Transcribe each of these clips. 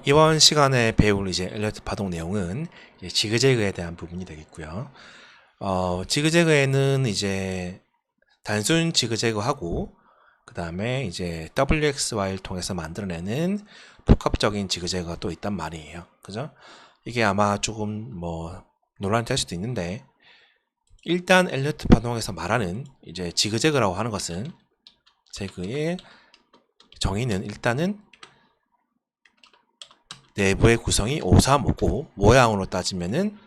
이번 시간에 배울 이제 엘리어트 파동 내용은 이제 지그재그에 대한 부분이 되겠고요. 지그재그에는 이제 단순 지그재그하고 그 다음에 이제 WXY를 통해서 만들어내는 복합적인 지그재그가 또 있단 말이에요. 그죠? 이게 아마 조금 논란이 될 수도 있는데, 일단 엘리어트 파동에서 말하는 이제 지그재그라고 하는 것은, 재그의 정의는 일단은 내부의 구성이 5, 3, 5고 모양으로 따지면은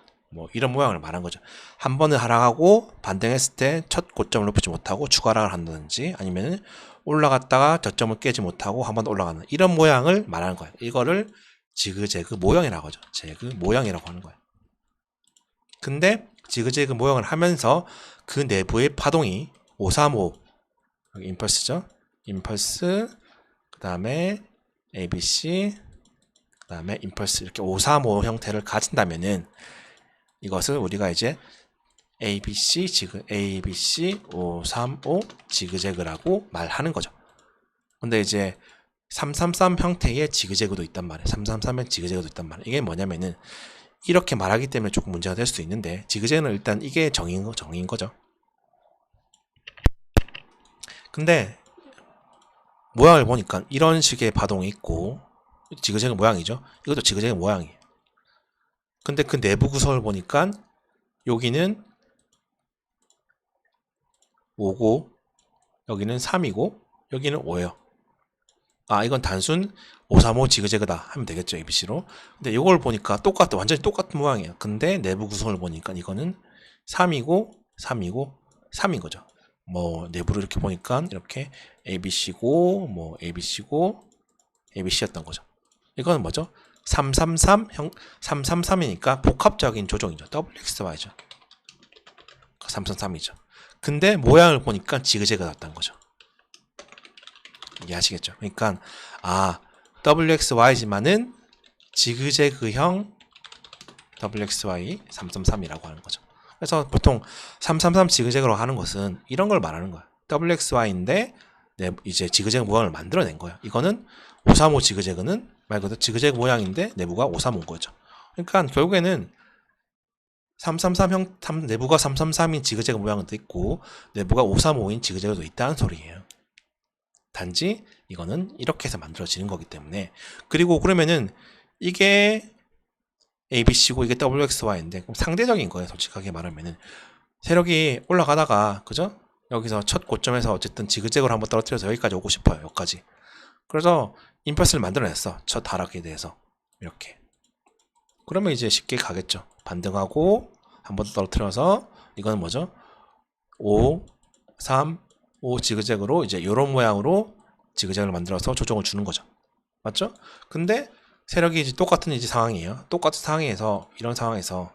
이런 모양을 말한 거죠. 한 번을 하락하고 반등했을 때 첫 고점을 높이지 못하고 추가 하락을 한다든지, 아니면은 올라갔다가 저점을 깨지 못하고 한 번 더 올라가는 이런 모양을 말하는 거예요. 이거를 지그재그 모형이라고 하죠. 재그 모양이라고 하는 거예요. 근데 지그재그 모형을 하면서 그 내부의 파동이 5, 3, 5 여기 임펄스죠. 임펄스, 그 다음에 ABC, 그 다음에 임펄스, 이렇게 5, 3, 5 형태를 가진다면은 이것을 우리가 이제 ABC 5, 3, 5 지그재그라고 말하는 거죠. 근데 이제 333 형태의 지그재그도 있단 말이에요. 333의 지그재그도 있단 말이에요. 이게 뭐냐면은 이렇게 말하기 때문에 조금 문제가 될 수도 있는데, 지그재그는 일단 이게 정의인 거죠. 근데 모양을 보니까 이런 식의 파동이 있고, 지그재그 모양이죠. 이것도 지그재그 모양이에요. 근데 그 내부 구성을 보니까 여기는 5고 여기는 3이고 여기는 5예요. 이건 단순 535 지그재그다 하면 되겠죠, ABC로. 근데 이걸 보니까 완전히 똑같은 모양이에요. 근데 내부 구성을 보니까 이거는 3이고 3이고 3인 거죠. 내부를 이렇게 보니까 이렇게 ABC고 ABC고 ABC였던 거죠. 이거는 뭐죠? 333이니까 복합적인 조종이죠. WXY죠. 333이죠. 근데 모양을 보니까 지그재그가 났다는 거죠. 이해하시겠죠? 그러니까 WXY지만은 지그재그형 WXY 333이라고 하는 거죠. 그래서 보통 333 지그재그로 하는 것은 이런 걸 말하는 거야. WXY인데 이제 지그재그 모양을 만들어낸 거야. 이거는 535 지그재그는 말 그대로 지그재그 모양인데 내부가 535인 거죠. 그러니까 결국에는 333형 내부가 333인 지그재그 모양도 있고 내부가 535인 지그재그도 있다는 소리예요. 단지 이거는 이렇게 해서 만들어지는 거기 때문에. 그리고 그러면은 이게 ABC고 이게 WXY인데 그럼 상대적인 거예요. 솔직하게 말하면은 세력이 올라가다가, 그죠? 여기서 첫 고점에서 어쨌든 지그재그로 한번 떨어뜨려서 여기까지 오고 싶어요. 여기까지. 그래서 임펄스를 만들어냈어. 첫 하락에 대해서. 이렇게. 그러면 이제 쉽게 가겠죠. 반등하고 한 번 더 떨어뜨려서 이거는 뭐죠? 5, 3, 5 지그재그로 이제 이런 모양으로 지그재그를 만들어서 조정을 주는 거죠. 맞죠? 근데 세력이 이제 똑같은 이제 상황이에요. 똑같은 상황에서 이런 상황에서,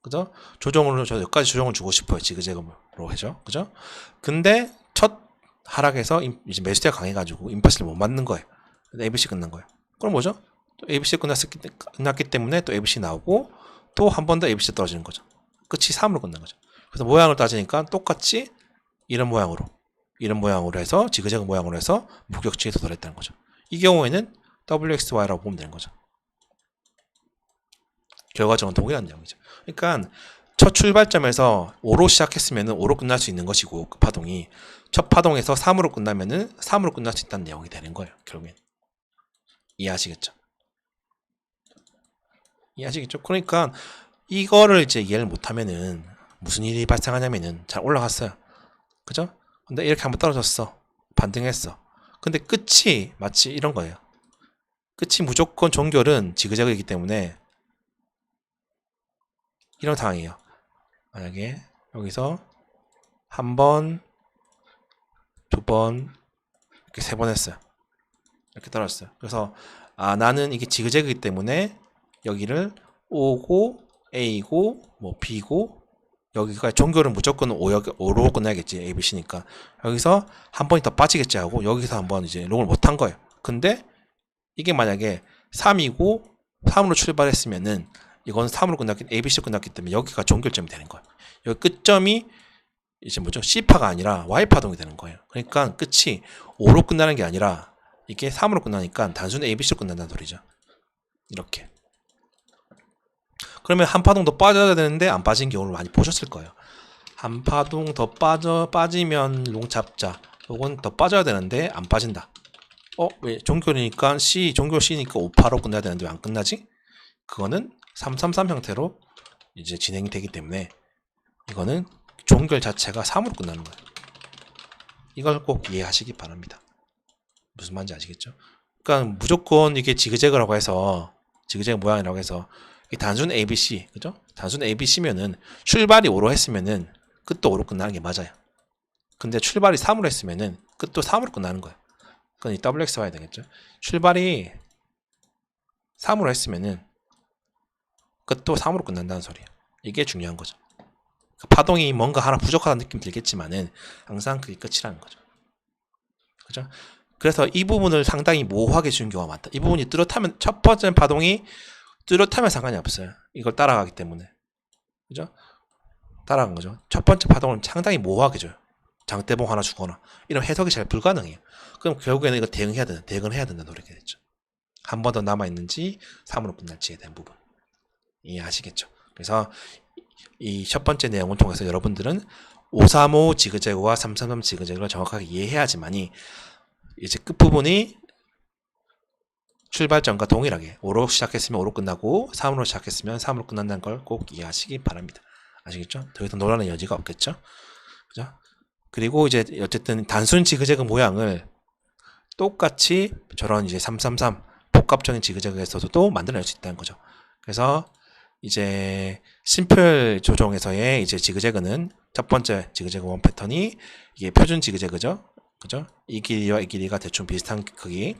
그죠? 조정으로 여기까지 조정을 주고 싶어요. 지그재그로 해죠. 그죠? 근데 첫 하락에서 이제 매수대가 강해가지고 임펄스를 못 맞는 거예요. ABC 끝난 거예요. 그럼 뭐죠? 또 ABC 끝났기 때문에 또 ABC 나오고 또 한 번 더 ABC 떨어지는 거죠. 끝이 3으로 끝난 거죠. 그래서 모양을 따지니까 똑같이 이런 모양으로 해서 지그재그 모양으로 해서 목적지에 도달했다는 거죠. 이 경우에는 WXY라고 보면 되는 거죠. 결과적으로 동일한 내용이죠. 그러니까 첫 출발점에서 5로 시작했으면 5로 끝날 수 있는 것이고, 그 파동이 첫 파동에서 3으로 끝나면은 3으로 끝날 수 있다는 내용이 되는 거예요. 결국엔. 이해하시겠죠? 그러니까 이거를 이제 이해를 못하면은 무슨 일이 발생하냐면은 잘 올라갔어요. 그죠? 근데 이렇게 한번 떨어졌어. 반등했어. 근데 끝이 마치 이런 거예요. 끝이 무조건 종결은 지그재그이기 때문에 이런 상황이에요. 만약에 여기서 한 번, 두 번, 이렇게 3번 했어요. 이렇게 떨어졌어요. 그래서 나는 이게 지그재그이기 때문에 여기를 O고 A고 B고 여기가 종결은 무조건 5로 끝나겠지. ABC니까 여기서 한 번이 더 빠지겠지 하고 여기서 한번 이제 롱을 못한 거예요. 근데 이게 만약에 3이고 3으로 출발했으면은 이건 3으로 ABC로 끝났기 때문에 여기가 종결점이 되는 거예요. 여기 끝점이 이제 뭐죠? C파가 아니라 Y파동이 되는 거예요. 그러니까 끝이 5로 끝나는 게 아니라 이게 3으로 끝나니까 단순히 ABC로 끝난다는 소리죠. 이렇게. 그러면 한 파동 더 빠져야 되는데 안 빠진 경우를 많이 보셨을 거예요. 한 파동 더 빠지면 롱 잡자. 요건 더 빠져야 되는데 안 빠진다. 왜 종결이니까 종결 C니까 5파로 끝나야 되는데 왜 안 끝나지? 그거는 333 형태로 이제 진행이 되기 때문에 이거는 종결 자체가 3으로 끝나는 거예요. 이걸 꼭 이해하시기 바랍니다. 무슨 말인지 아시겠죠? 그러니까 무조건 이게 지그재그라고 해서 지그재그 모양이라고 해서 단순 ABC, 그죠? 단순 ABC면은 출발이 5로 했으면은 끝도 5로 끝나는 게 맞아요. 근데 출발이 3으로 했으면은 끝도 3으로 끝나는 거예요. 그건 이 WX 와야 되겠죠? 출발이 3으로 했으면은 끝도 3으로 끝난다는 소리예요. 이게 중요한 거죠. 파동이 뭔가 하나 부족하다는 느낌 들겠지만은 항상 그게 끝이라는 거죠. 그죠? 그래서 이 부분을 상당히 모호하게 주는 경우가 많다. 이 부분이 뚜렷하면, 첫 번째 파동이 뚜렷하면 상관이 없어요. 이걸 따라가기 때문에. 그죠? 따라간 거죠. 첫 번째 파동은 상당히 모호하게 줘요. 장대봉 하나 주거나. 이런 해석이 잘 불가능해요. 그럼 결국에는 이거 대응해야 된다는 노래겠죠. 한 번 더 남아있는지 3으로 끝날지에 대한 부분. 이해하시겠죠? 그래서 이 첫 번째 내용을 통해서 여러분들은 535 지그재그와 333 지그재그를 정확하게 이해해야지만이 이제 끝부분이 출발점과 동일하게 5로 시작했으면 5로 끝나고 3으로 시작했으면 3으로 끝난다는 걸 꼭 이해하시기 바랍니다. 아시겠죠? 더 이상 논란의 여지가 없겠죠? 그죠? 그리고 이제 어쨌든 단순 지그재그 모양을 똑같이 저런 이제 333 복합적인 지그재그에서도 만들어낼 수 있다는 거죠. 그래서 이제 심플 조종에서의 이제 지그재그는 첫 번째 지그재그 원 패턴이 이게 표준 지그재그죠. 그죠? 이 길이와 이 길이가 대충 비슷한 크기.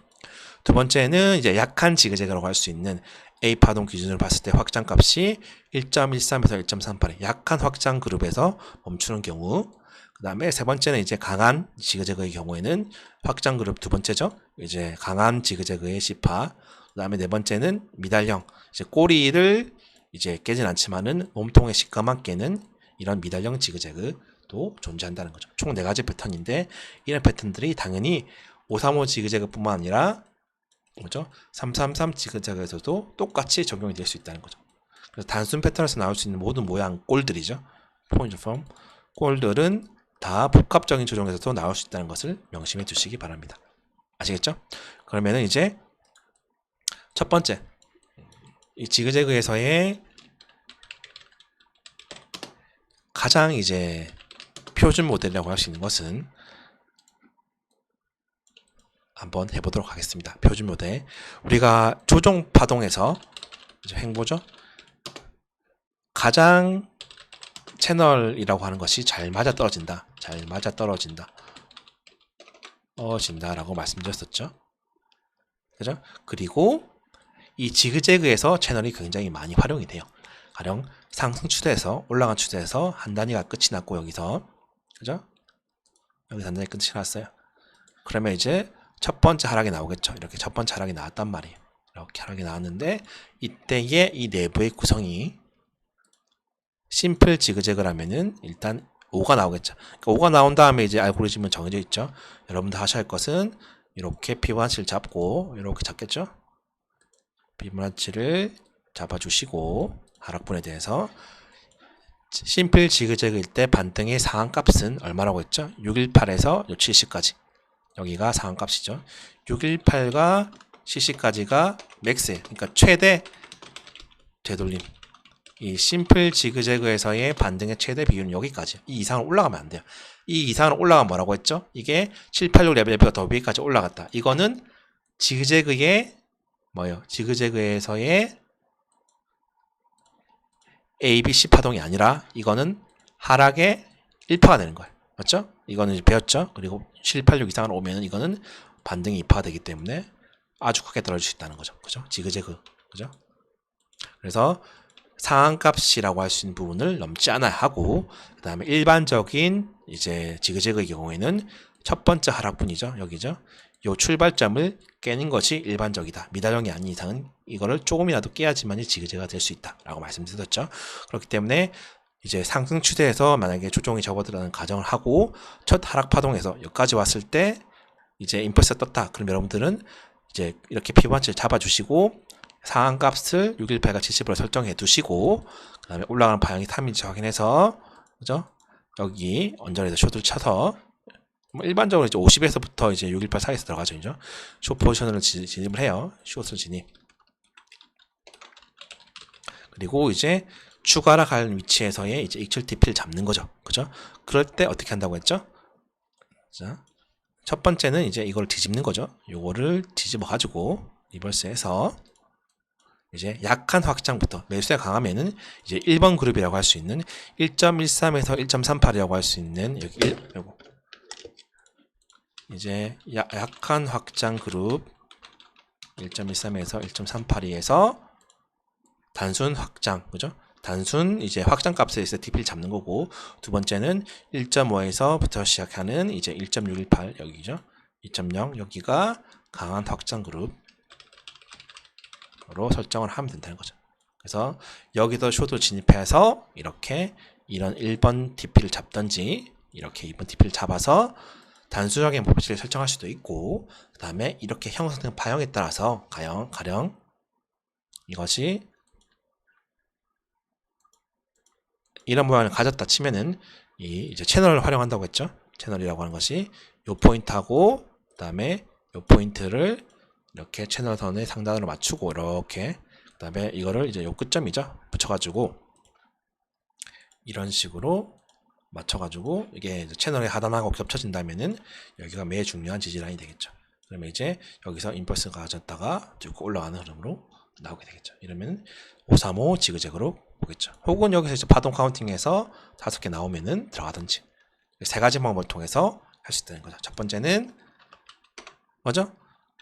두 번째는 이제 약한 지그재그라고 할 수 있는 A 파동 기준으로 봤을 때 확장 값이 1.13에서 1.38의 약한 확장 그룹에서 멈추는 경우. 그 다음에 세 번째는 이제 강한 지그재그의 경우에는 확장 그룹 두 번째죠. 이제 강한 지그재그의 C파. 그 다음에 네 번째는 미달형. 이제 꼬리를 이제 깨진 않지만은 몸통의 식감만 깨는 이런 미달형 지그재그도 존재한다는 거죠. 총 4가지 패턴인데 이런 패턴들이 당연히 535 지그재그뿐만 아니라 그죠? 333 지그재그에서도 똑같이 적용이 될 수 있다는 거죠. 그래서 단순 패턴에서 나올 수 있는 모든 모양 꼴들이죠. 포인트 폼 꼴들은 다 복합적인 조정에서도 나올 수 있다는 것을 명심해 두시기 바랍니다. 아시겠죠? 그러면은 이제 첫 번째 이 지그재그에서의 가장 이제 표준 모델이라고 할 수 있는 것은 한번 해보도록 하겠습니다. 표준 모델. 우리가 조종 파동에서 이제 횡보죠. 가장 채널이라고 하는 것이 잘 맞아 떨어진다. 잘 맞아 떨어진다. 라고 말씀드렸었죠. 그죠? 그리고 이 지그재그에서 채널이 굉장히 많이 활용이 돼요. 가령 상승 추세에서 올라간 추세에서 한 단위가 끝이 났고 여기서 그죠? 여기서 한 단위 끝이 났어요. 그러면 이제 첫 번째 하락이 나오겠죠. 이렇게 첫 번째 하락이 나왔단 말이에요. 이렇게 하락이 나왔는데 이때의 이 내부의 구성이 심플 지그재그라면은 일단 5가 나오겠죠. 그러니까 5가 나온 다음에 이제 알고리즘은 정해져 있죠. 여러분들 하셔야 할 것은 이렇게 피보나치를 잡고 이렇게 잡겠죠. 피보나치를 잡아주시고 하락분에 대해서 심플 지그재그일 때 반등의 상한값은 얼마라고 했죠? 618에서 70까지 여기가 상한값이죠. 618과 CC까지가 맥스예요. 그러니까 최대 되돌림. 이 심플 지그재그에서의 반등의 최대 비율은 여기까지. 이 이상으로 올라가면 안 돼요. 이 이상으로 올라가면 뭐라고 했죠? 이게 786 레벨보다 더 위까지 올라갔다. 이거는 지그재그의 뭐예요? 지그재그에서의 A, B, C 파동이 아니라 이거는 하락의 1파가 되는 거예요. 맞죠? 이거는 이제 배웠죠? 그리고 786 이상으로 오면은 이거는 반등이 2파가 되기 때문에 아주 크게 떨어질 수 있다는 거죠. 그죠? 지그재그. 그죠? 그래서 상한값이라고 할 수 있는 부분을 넘지 않아야 하고, 그 다음에 일반적인 이제 지그재그의 경우에는 첫 번째 하락분이죠. 여기죠. 요 출발점을 깨는 것이 일반적이다. 미달형이 아닌 이상은 이거를 조금이라도 깨야지만이 지그재그가 될 수 있다. 라고 말씀드렸죠. 그렇기 때문에 이제 상승 추세에서 만약에 조종이 접어들어가는 가정을 하고 첫 하락 파동에서 여기까지 왔을 때 이제 임펄스가 떴다. 그럼 여러분들은 이제 이렇게 피보나치를 잡아주시고 상한 값을 618과 70으로 설정해 두시고, 그 다음에 올라가는 방향이 3인지 확인해서, 그죠? 여기 언저리에서 숏을 쳐서, 뭐 일반적으로 이제 50에서부터 이제 618 사이에서 들어가죠, 이죠? 숏 포지션을 진입을 해요. 숏을 진입. 그리고 이제 추가라 갈 위치에서의 이제 익절 TP를 잡는 거죠. 그죠? 그럴 때 어떻게 한다고 했죠? 자, 첫 번째는 이제 이걸 뒤집는 거죠. 요거를 뒤집어 가지고 리버스해서 이제 약한 확장부터 매수에 강하면은 이제 1번 그룹이라고 할 수 있는 1.13에서 1.38이라고 할 수 있는 여기 요거 이제 약한 확장 그룹 1.13에서 1.38에서 단순 확장, 그죠? 단순 이제 확장 값에 있어 TP를 잡는 거고, 두 번째는 1.5에서부터 시작하는 이제 1.618 여기죠. 2.0 여기가 강한 확장 그룹으로 설정을 하면 된다는 거죠. 그래서 여기서 숏을 진입해서 이렇게 이런 1번 TP를 잡든지 이렇게 2번 TP를 잡아서 단순하게 목표치를 설정할 수도 있고, 그 다음에 이렇게 형성된 파형에 따라서 가령 이것이 이런 모양을 가졌다 치면은 이 이제 채널을 활용한다고 했죠. 채널이라고 하는 것이 요 포인트하고 그다음에 요 포인트를 이렇게 채널 선의 상단으로 맞추고 이렇게 그다음에 이거를 이제 요 끝점이죠. 붙여가지고 이런 식으로 맞춰가지고 이게 채널의 하단하고 겹쳐진다면은 여기가 매우 중요한 지지라인이 되겠죠. 그러면 이제 여기서 임펄스가 가졌다가 쭉 올라가는 흐름으로 나오게 되겠죠. 이러면 535 지그재그로 보겠죠. 혹은 여기서 이제 파동 카운팅에서 5개 나오면은 들어가든지 세 가지 방법을 통해서 할 수 있다는 거죠. 첫 번째는 뭐죠?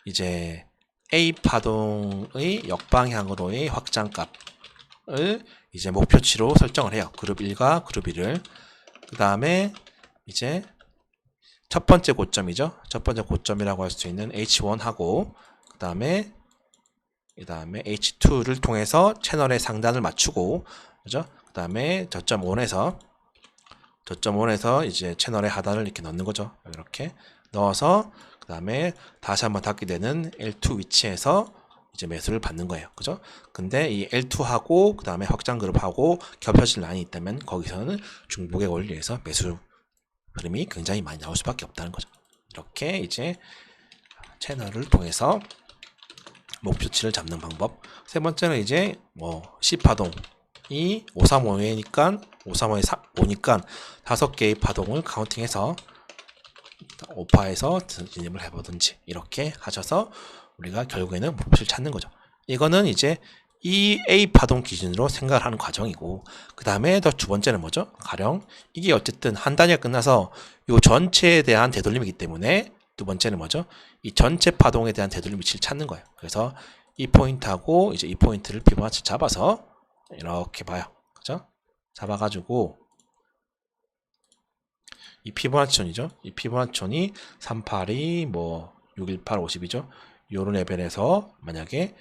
이제 A 파동의 역방향으로의 확장값을 이제 목표치로 설정을 해요. 그룹 1과 그룹 2를. 그 다음에 이제 첫 번째 고점이죠. 첫 번째 고점이라고 할 수 있는 H1하고 그 다음에 H2를 통해서 채널의 상단을 맞추고, 그죠? 그 다음에 저점 1에서 이제 채널의 하단을 이렇게 넣는 거죠. 이렇게 넣어서 그 다음에 다시 한번 닫게 되는 L2 위치에서 이제 매수를 받는 거예요. 그죠? 근데 이 L2하고 그 다음에 확장 그룹하고 겹쳐질 라인이 있다면 거기서는 중복의 원리에서 매수 흐름이 굉장히 많이 나올 수밖에 없다는 거죠. 이렇게 이제 채널을 통해서 목표치를 잡는 방법. 세 번째는 이제 C파동이 535회니까 535에 5개의 파동을 카운팅해서 5파에서 진입을 해보든지 이렇게 하셔서 우리가 결국에는 목표를 찾는 거죠. 이거는 이제 이 A 파동 기준으로 생각을 하는 과정이고, 그 다음에 더 두 번째는 뭐죠? 가령 이게 어쨌든 한 단위가 끝나서 이 전체에 대한 되돌림이기 때문에 두 번째는 뭐죠? 이 전체 파동에 대한 되돌림 위치를 찾는 거예요. 그래서 이 포인트하고 이제 이 포인트를 피보나치 잡아서 이렇게 봐요. 그죠? 잡아가지고 이 피보나치존이죠. 이 피보나치존이 382, 618, 50이죠. 요런 레벨에서 만약에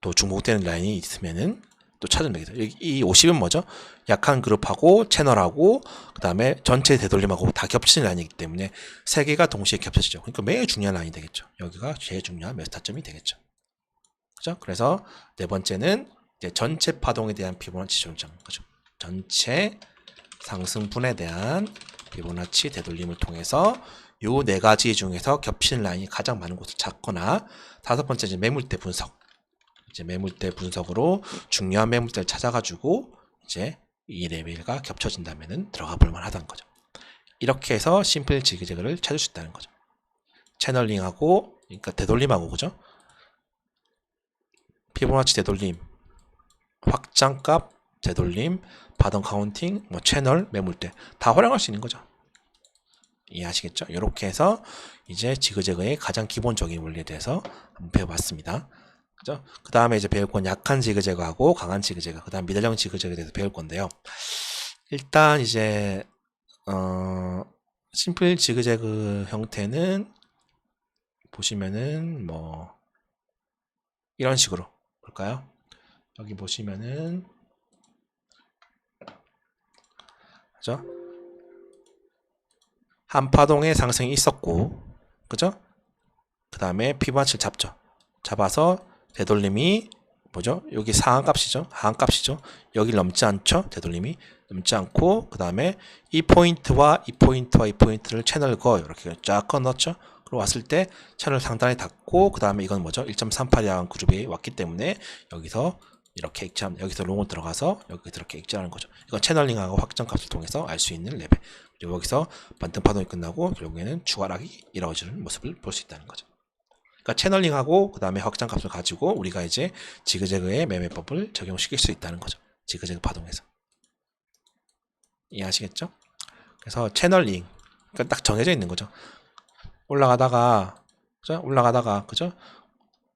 또 중복되는 라인이 있으면은 또 찾으면 되겠죠. 이 50은 뭐죠? 약한 그룹하고 채널하고 그 다음에 전체 되돌림하고 다 겹치는 라인이기 때문에 세 개가 동시에 겹쳐지죠. 그러니까 매우 중요한 라인이 되겠죠. 여기가 제일 중요한 매수 타점이 되겠죠. 그죠? 그래서 네 번째는 이제 전체 파동에 대한 피보나치 조정, 그죠? 전체 상승분에 대한 피보나치 되돌림을 통해서 요 네 가지 중에서 겹치는 라인이 가장 많은 곳을 찾거나, 다섯 번째 이제 매물대 분석. 이제 매물대 분석으로 중요한 매물대를 찾아가지고 이제 이 레벨과 겹쳐진다면은 들어가 볼 만하다는 거죠. 이렇게 해서 심플 지그재그를 찾을 수 있다는 거죠. 채널링하고, 그러니까 되돌림하고, 그죠? 피보나치 되돌림, 확장값 되돌림, 바닥 카운팅, 채널, 매물대 다 활용할 수 있는 거죠. 이해하시겠죠? 이렇게 해서 이제 지그재그의 가장 기본적인 원리에 대해서 한번 배워봤습니다. 그죠? 그 다음에 이제 배울 건 약한 지그재그하고 강한 지그재그, 그 다음 미달형 지그재그에 대해서 배울 건데요. 일단 이제 심플 지그재그 형태는 보시면은 이런 식으로 볼까요? 여기 보시면은 그죠? 한 파동의 상승이 있었고, 그죠? 그 다음에 피보나치를 잡죠. 잡아서 되돌림이 뭐죠? 여기 상한값이죠. 하한값이죠. 여기 넘지 않죠? 되돌림이 넘지 않고 그 다음에 이 포인트와 이 포인트와 이 포인트를 채널 거 이렇게 쫙 끊었죠. 그리고 왔을 때 채널 상단에 닫고 그 다음에 이건 뭐죠? 1.38이라는 그룹이 왔기 때문에 여기서 이렇게 액체함, 여기서 롱을 들어가서 여기 이렇게 액체하는 거죠. 이건 채널링하고 확정값을 통해서 알 수 있는 레벨. 그리고 여기서 반등 파동이 끝나고 결국에는 추가락이 이루어지는 모습을 볼 수 있다는 거죠. 그러니까 채널링하고 그 다음에 확장값을 가지고 우리가 이제 지그재그의 매매법을 적용시킬 수 있다는 거죠. 지그재그 파동에서. 이해하시겠죠? 그래서 채널링, 그러니까 딱 정해져 있는 거죠. 올라가다가, 그죠? 올라가다가, 그죠?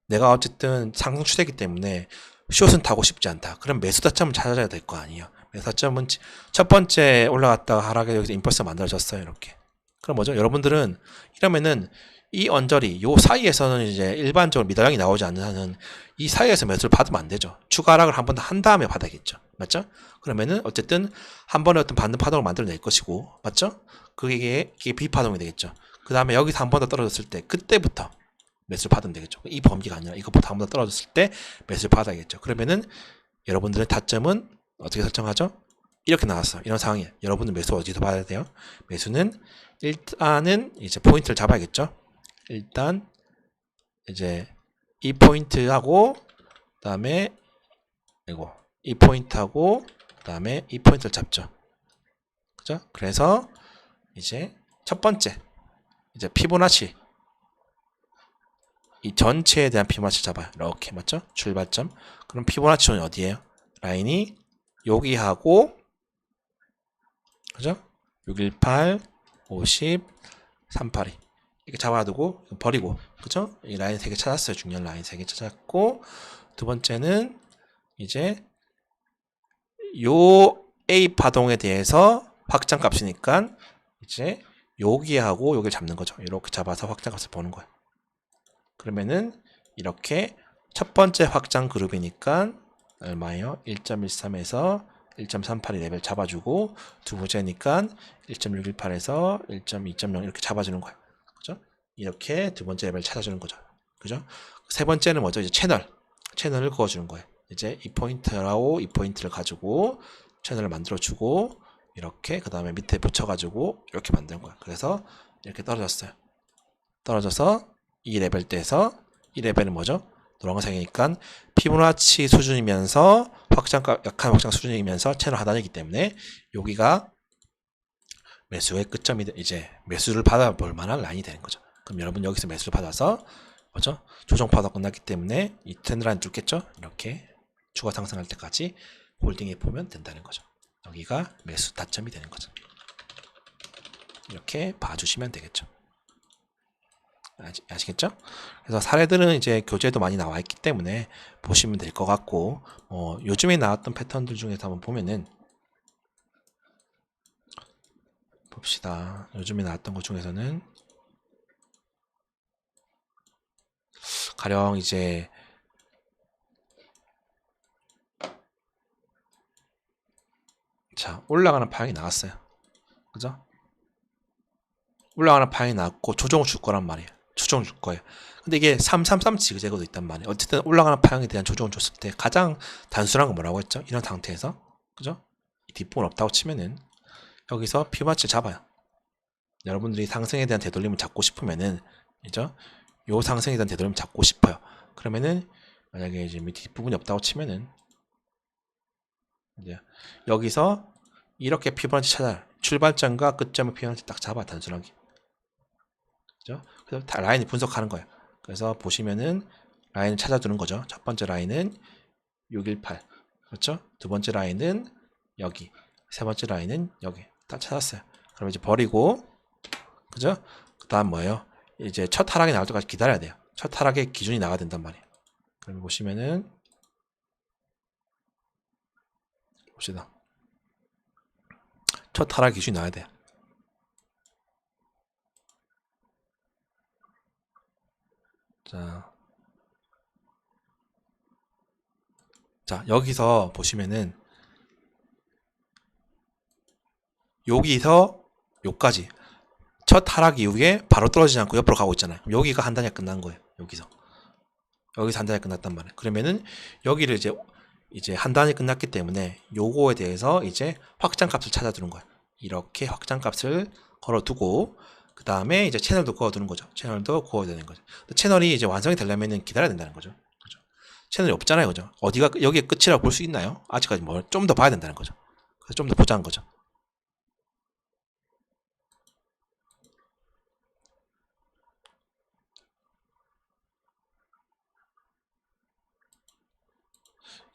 내가 어쨌든 상승 추세이기 때문에 숏은 타고 싶지 않다. 그럼 매수 타점을 찾아야 될 거 아니에요. 매수 타점은 첫 번째 올라갔다가 하락에 여기서 임펄스가 만들어졌어요. 이렇게. 그럼 뭐죠? 여러분들은 이러면은 이 언저리 요 사이에서는 이제 일반적으로 미달량이 나오지 않는 한은 이 사이에서 매수를 받으면 안 되죠. 추가 하락을 한 번 더 한 다음에 받아야겠죠. 맞죠? 그러면은 어쨌든 한 번에 어떤 반등 파동을 만들어낼 것이고, 맞죠? 그게 비파동이 되겠죠. 그 다음에 여기서 한 번 더 떨어졌을 때 그때부터 매수를 받으면 되겠죠. 이 범위가 아니라 이것보다 한 번 더 떨어졌을 때 매수를 받아야겠죠. 그러면은 여러분들의 타점은 어떻게 설정하죠? 이렇게 나왔어. 이런 상황이에요. 여러분은 매수 어디서 받아야 돼요? 매수는 일단은 이제 포인트를 잡아야겠죠. 일단 이제 이 포인트하고 그다음에 이거 이 포인트하고 그다음에 이 포인트를 잡죠. 그죠? 그래서 이제 첫 번째 이제 피보나치 이 전체에 대한 피보나치 잡아요. 이렇게 맞죠? 출발점. 그럼 피보나치는 어디예요? 라인이 여기하고 그죠? 618, 50, 382 이렇게 잡아두고 버리고 그죠? 이 라인 3개 찾았어요. 중요한 라인 3개 찾았고 두 번째는 이제 요 A 파동에 대해서 확장값이니까 이제 여기하고 여기를 잡는 거죠. 이렇게 잡아서 확장값을 보는 거예요. 그러면은 이렇게 첫 번째 확장 그룹이니까 얼마예요? 1.13에서 1.382 레벨 잡아주고 두 번째니까 1.618에서 1.2.0 이렇게 잡아주는 거예요. 그죠? 이렇게 두 번째 레벨 찾아주는 거죠. 그죠? 세 번째는 뭐죠? 이제 채널을 그어주는 거예요. 이제 이 포인트라고 이 포인트를 가지고 채널을 만들어주고 이렇게 그 다음에 밑에 붙여가지고 이렇게 만드는 거예요. 그래서 이렇게 떨어졌어요. 떨어져서 이 레벨대에서 이 레벨은 뭐죠? 노란색이니까 피보나치 수준이면서 약한 확장 수준이면서 채널 하단이기 때문에 여기가 매수의 끝점이 이제 매수를 받아볼 만한 라인이 되는 거죠. 그럼 여러분 여기서 매수를 받아서 뭐죠? 조정 파도가 끝났기 때문에 이 트렌드 라인 뚫겠죠? 이렇게 추가 상승할 때까지 홀딩해 보면 된다는 거죠. 여기가 매수 타점이 되는 거죠. 이렇게 봐주시면 되겠죠. 아시겠죠? 그래서 사례들은 이제 교재도 많이 나와 있기 때문에 보시면 될 것 같고 요즘에 나왔던 패턴들 중에서 한번 보면은 봅시다. 요즘에 나왔던 것 중에서는 가령 이제 자 올라가는 방향이 나왔어요. 그죠? 올라가는 방향이 나왔고 조정을 줄 거란 말이에요. 조정을 줄 거예요. 근데 이게 333 지그재그도 있단 말이에요. 어쨌든 올라가는 방향에 대한 조정을 줬을 때 가장 단순한 건 뭐라고 했죠? 이런 상태에서 그죠? 이 뒷부분 없다고 치면은 여기서 피보나치를 잡아요. 여러분들이 상승에 대한 되돌림을 잡고 싶으면은 그죠? 요 상승에 대한 되돌림을 잡고 싶어요. 그러면은 만약에 이제 밑 뒷부분이 없다고 치면은 이제 여기서 이렇게 피보나치 찾아요. 출발점과 끝점을 피보나치 딱 잡아 단순하게. 그죠? 그래서 다 라인을 분석하는 거예요. 그래서 보시면은 라인을 찾아두는 거죠. 첫 번째 라인은 618. 그렇죠? 두 번째 라인은 여기. 세 번째 라인은 여기. 다 찾았어요. 그럼 이제 버리고 그죠? 그 다음 뭐예요? 이제 첫 하락이 나올 때까지 기다려야 돼요. 첫 하락의 기준이 나와야 된단 말이에요. 그럼 보시면은 봅시다. 첫 하락 기준이 나와야 돼요. 자, 여기서 보시면은 여기서 여기까지 첫 하락 이후에 바로 떨어지지 않고 옆으로 가고 있잖아요. 여기가 한 단위가 끝난 거예요. 여기서 여기서 한 단이 끝났단 말이에요. 그러면은 여기를 이제 한 단이 끝났기 때문에 요거에 대해서 이제 확장값을 찾아두는 거예요. 이렇게 확장값을 걸어두고 그 다음에 이제 채널도 그어두는 거죠. 채널도 그어야 되는 거죠. 채널이 이제 완성이 되려면은 기다려야 된다는 거죠. 그죠? 채널이 없잖아요, 그죠? 어디가 여기에 끝이라고 볼 수 있나요? 아직까지 뭐 좀 더 봐야 된다는 거죠. 그래서 좀 더 보자는 거죠.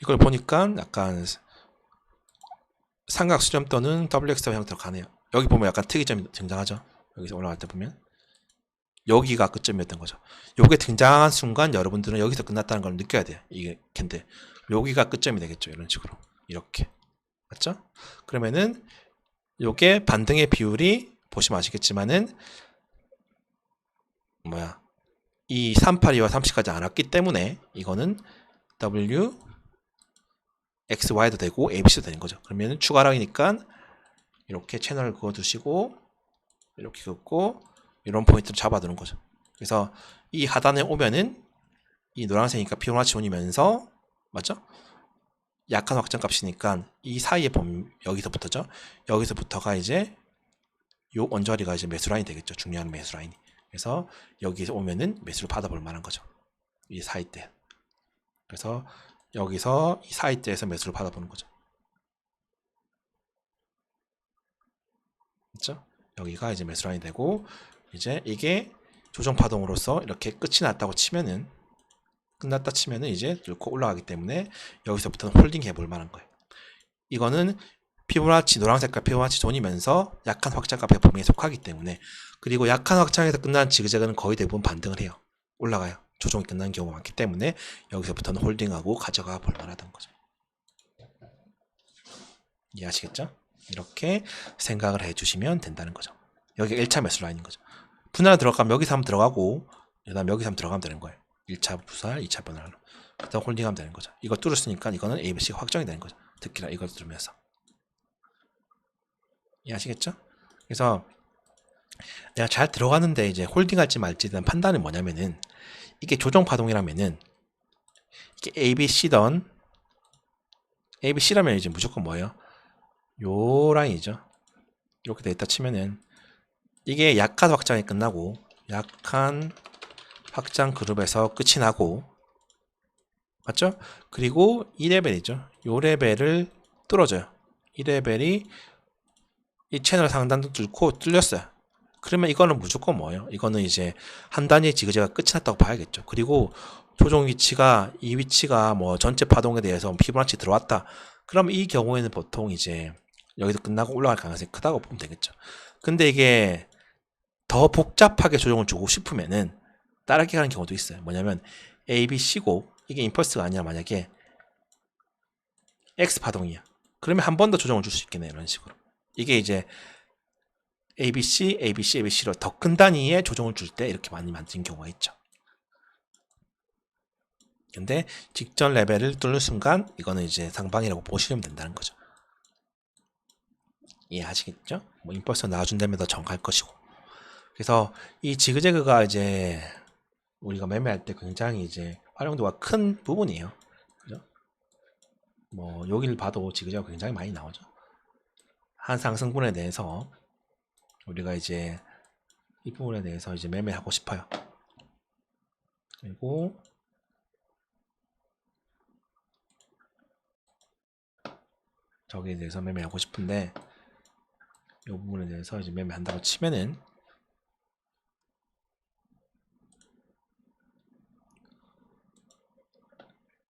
이걸 보니까 약간 삼각수렴 또는 WXY 형태로 가네요. 여기 보면 약간 특이점이 등장하죠. 여기서 올라갈 때 보면 여기가 끝점이었던 거죠. 요게 등장한 순간 여러분들은 여기서 끝났다는 걸 느껴야 돼요. 이게 캔데 여기가 끝점이 되겠죠. 이런 식으로 이렇게 맞죠? 그러면은 요게 반등의 비율이 보시면 아시겠지만은 이 382와 30까지 안 왔기 때문에 이거는 W XY도 되고 ABC도 되는 거죠. 그러면 추가랑이니까 이렇게 채널을 그어두시고 이렇게 긋고 이런 포인트를 잡아두는 거죠. 그래서 이 하단에 오면은 이 노란색이니까 피보나치 온이면서 맞죠? 약한 확장값이니까 이 사이에 보면 여기서부터죠. 여기서부터가 이제 요 원저리가 이제 매수라인이 되겠죠. 중요한 매수라인이. 그래서 여기서 오면은 매수를 받아볼 만한 거죠. 이 사이 때. 그래서 여기서 이 사이 때에서 매수를 받아보는 거죠. 그렇죠? 여기가 이제 매수라인이 되고 이제 이게 조정 파동으로서 이렇게 끝이 났다고 치면은 끝났다 치면은 이제 뚫고 올라가기 때문에 여기서부터는 홀딩 해볼 만한 거예요. 이거는 피보나치 노란 색깔 피보나치 존이면서 약한 확장값의 범위에 속하기 때문에 그리고 약한 확장에서 끝난 지그재그는 거의 대부분 반등을 해요. 올라가요. 조정이 끝난 경우가 많기 때문에 여기서부터는 홀딩하고 가져가 볼 만하다는 거죠. 이해하시겠죠? 이렇게 생각을 해주시면 된다는 거죠. 여기가 1차 매수 라인인 거죠. 분할 들어가면 여기서 한번 들어가고 그 다음 여기서 한번 들어가면 되는 거예요. 1차 부살, 2차 분할로. 그 다음 홀딩하면 되는 거죠. 이거 뚫었으니까 이거는 ABC가 확정이 되는 거죠. 특히나 이걸 뚫으면서. 이해하시겠죠? 그래서 내가 잘 들어가는데 이제 홀딩할지 말지에 대한 판단이 뭐냐면은 이게 조정 파동이라면은 이게 ABC던 ABC라면 이제 무조건 뭐예요? 요 라인이죠. 이렇게 돼 있다 치면은 이게 약한 확장이 끝나고 약한 확장 그룹에서 끝이 나고 맞죠? 그리고 이 레벨이죠. 요 레벨을 뚫어줘요. 이 레벨이 이 채널 상단도 뚫고 뚫렸어요. 그러면 이거는 무조건 뭐예요? 이거는 이제 한 단위 지그재가 끝이 났다고 봐야겠죠. 그리고 조정 위치가 이 위치가 뭐 전체 파동에 대해서 피보나치 들어왔다. 그럼 이 경우에는 보통 이제 여기서 끝나고 올라갈 가능성이 크다고 보면 되겠죠. 근데 이게 더 복잡하게 조정을 주고 싶으면은 따르게 가는 경우도 있어요. 뭐냐면 A, B, C고 이게 임펄스가 아니라 만약에 X 파동이야. 그러면 한 번 더 조정을 줄 수 있겠네 이런 식으로. 이게 이제 ABC, ABC, ABC로 더 큰 단위의 조정을 줄 때 이렇게 많이 만든 경우가 있죠. 근데 직전 레벨을 뚫는 순간 이거는 이제 상방이라고 보시면 된다는 거죠. 이해하시겠죠? 뭐 임펄스 나와준다면 더 정할 것이고. 그래서 이 지그재그가 이제 우리가 매매할 때 굉장히 이제 활용도가 큰 부분이에요. 그죠? 뭐 여기를 봐도 지그재그가 굉장히 많이 나오죠. 한 상승분에 대해서 우리가 이제 이 부분에 대해서 이제 매매하고 싶어요. 그리고 저기에 대해서 매매하고 싶은데 이 부분에 대해서 이제 매매한다고 치면은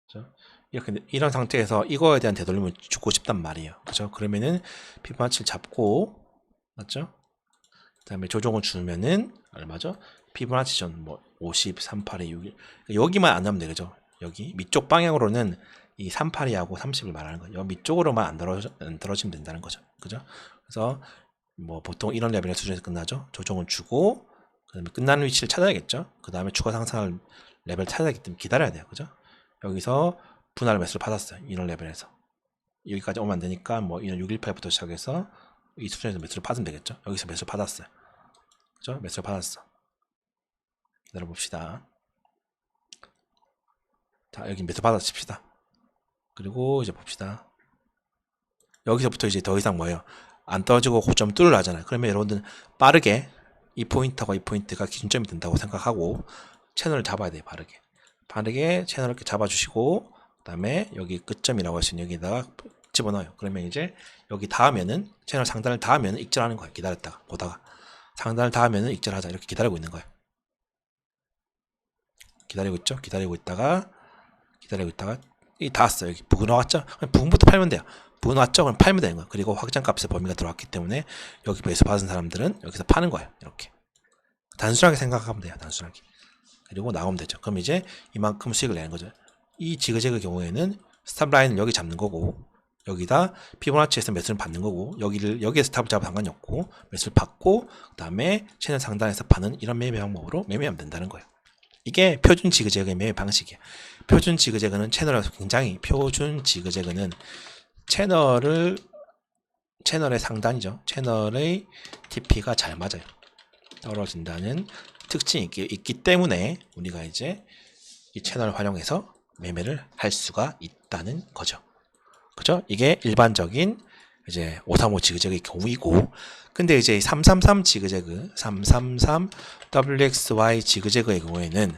그렇죠? 이렇게 이런 상태에서 이거에 대한 되돌림을 주고 싶단 말이에요. 그죠? 그러면은 피보나치를 잡고 맞죠? 그다음에 조정을 주면은 얼마죠? 피보나치 전 뭐 50, 382, 61 여기만 안 하면 되죠. 여기 밑쪽 방향으로는 이 382하고 30을 말하는 거예요. 여기 밑쪽으로만 안 떨어지면 된다는 거죠. 그죠? 그래서 뭐 보통 이런 레벨의 수준에서 끝나죠. 조정을 주고 그다음에 끝나는 위치를 찾아야겠죠. 그다음에 추가 상승할 레벨 찾아야기 때문에 기다려야 돼요. 그죠? 여기서 분할 매수를 받았어요. 이런 레벨에서 여기까지 오면 안 되니까 뭐 이런 618부터 시작해서 이 수준에서 매수를 받으면 되겠죠. 여기서 매수를 받았어요. 그죠? 매수를 받았어. 기다려 봅시다. 자, 여기 매수 받아 칩시다. 그리고 이제 봅시다. 여기서부터 이제 더 이상 뭐예요? 안 떨어지고 고점 뚫으려 하잖아요. 그러면 여러분들 빠르게 이 포인트와 이 포인트가 기준점이 된다고 생각하고 채널을 잡아야 돼요. 빠르게 채널을 이렇게 잡아주시고, 그 다음에 여기 끝점이라고 할 수 있는 여기다가 집어넣어요. 그러면 이제 여기 닿으면은, 채널 상단을 닿으면 익절하는 거예요. 기다렸다가 보다가 상단을 닿으면 익절하자, 이렇게 기다리고 있는 거예요. 기다리고 있죠. 기다리고 있다가 이 닿았어요. 여기 부근 나왔죠. 그럼 부근부터 팔면 돼요. 부근 왔죠. 그럼 팔면 되는 거예요. 그리고 확장값의 범위가 들어왔기 때문에 여기 매수 받은 사람들은 여기서 파는 거예요. 이렇게 단순하게 생각하면 돼요. 단순하게. 그리고 나오면 되죠. 그럼 이제 이만큼 수익을 내는 거죠. 이 지그재그 경우에는 스탑 라인을 여기 잡는 거고, 여기다 피보나치에서 매수를 받는 거고, 여기에 스탑을 잡아 상관이 없고 매수를 받고, 그 다음에 채널 상단에서 파는 이런 매매 방법으로 매매하면 된다는 거예요. 이게 표준 지그재그의 매매 방식이에요. 표준 지그재그는 채널의 상단이죠. 채널의 TP가 잘 맞아요. 떨어진다는 특징이 있기 때문에 우리가 이제 이 채널을 활용해서 매매를 할 수가 있다는 거죠. 그죠? 이게 일반적인 이제 535 지그재그의 경우이고, 근데 이제 333 지그재그, 333 WXY 지그재그의 경우에는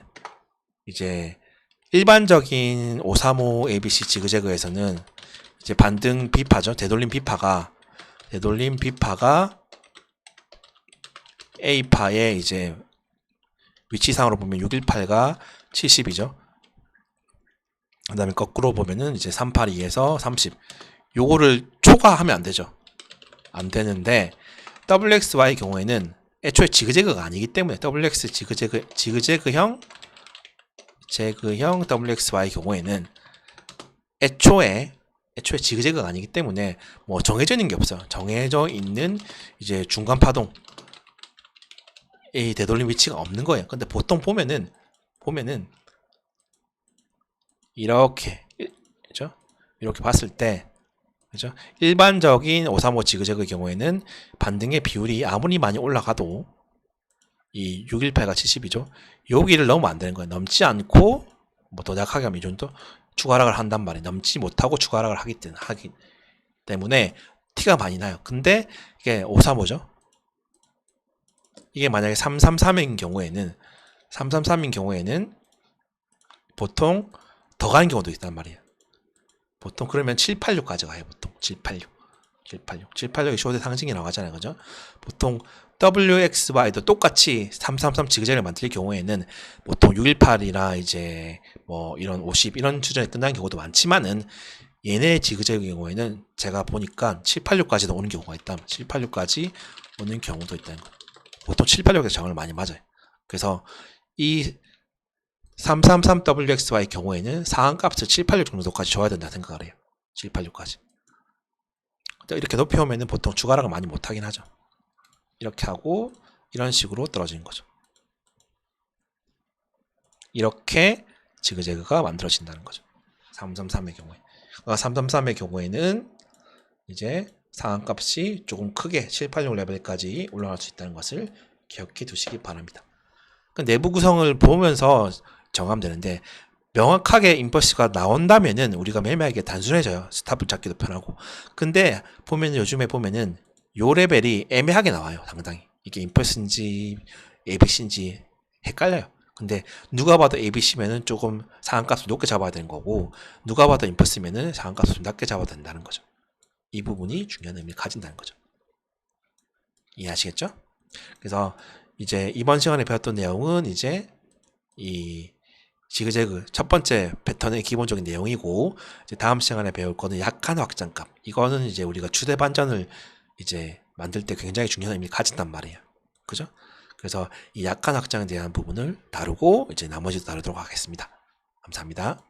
이제 일반적인 535 ABC 지그재그에서는 이제 반등 비파죠. 되돌림 비파가 A파의 이제 위치상으로 보면 618가 70이죠. 그 다음에 거꾸로 보면은 이제 382에서 30. 요거를 초과하면 안 되죠. 안 되는데, WXY 경우에는 애초에 지그재그가 아니기 때문에, WX 지그재그형 WXY 경우에는 애초에 지그재그가 아니기 때문에 뭐 정해져 있는 게 없어요. 정해져 있는 이제 중간 파동, 이 되돌림 위치가 없는 거예요. 근데 보통 보면은 이렇게, 그죠? 이렇게 봤을 때, 그죠? 일반적인 535 지그재그의 경우에는 반등의 비율이 아무리 많이 올라가도 이 618가 70이죠. 여기를 넘으면 안 되는 거예요. 넘지 않고 뭐 더 약하게 하면 이 정도 추가 하락을 한단 말이에요. 넘지 못하고 추가 하락을 하기 때문에 티가 많이 나요. 근데 이게 535죠. 이게 만약에 333인 경우에는 보통 더 가는 경우도 있단 말이에요. 보통 그러면 786까지 가요. 보통 786이 쇼대 상징이라고 하잖아요. 그죠? 보통 WXY도 똑같이 333 지그재그를 만들 경우에는 보통 618이나 이제 뭐 이런 50 이런 수준에 끝나는 경우도 많지만은, 얘네 지그재그 경우에는 제가 보니까 786까지도 오는 경우가 있다. 786까지 오는 경우도 있다는 거. 보통 786에서 저항을 많이 맞아요. 그래서 이 333WXY 경우에는 상한값을 786 정도까지 줘야 된다 생각을 해요. 786까지. 이렇게 높이 오면은 보통 추가락을 많이 못하긴 하죠. 이렇게 하고 이런 식으로 떨어지는 거죠. 이렇게 지그재그가 만들어진다는 거죠. 333의 경우에. 333의 경우에는 이제 상한값이 조금 크게 786 레벨까지 올라갈 수 있다는 것을 기억해 두시기 바랍니다. 내부 구성을 보면서 정하면 되는데, 명확하게 임펄스가 나온다면은 우리가 매매하기가 단순해져요. 스탑을 잡기도 편하고. 근데 보면 요즘에 보면은 요 레벨이 애매하게 나와요. 상당히. 이게 임펄스인지 ABC인지 헷갈려요. 근데 누가 봐도 ABC면은 조금 상한값을 높게 잡아야 되는 거고, 누가 봐도 임펄스면은 상한값을 좀 낮게 잡아야 된다는 거죠. 이 부분이 중요한 의미를 가진다는 거죠. 이해하시겠죠? 그래서 이제 이번 시간에 배웠던 내용은 이제 이 지그재그 첫 번째 패턴의 기본적인 내용이고, 이제 다음 시간에 배울 거는 약한 확장값. 이거는 이제 우리가 추세 반전을 이제 만들 때 굉장히 중요한 의미를 가진단 말이에요. 그죠? 그래서 이 약한 확장에 대한 부분을 다루고 이제 나머지도 다루도록 하겠습니다. 감사합니다.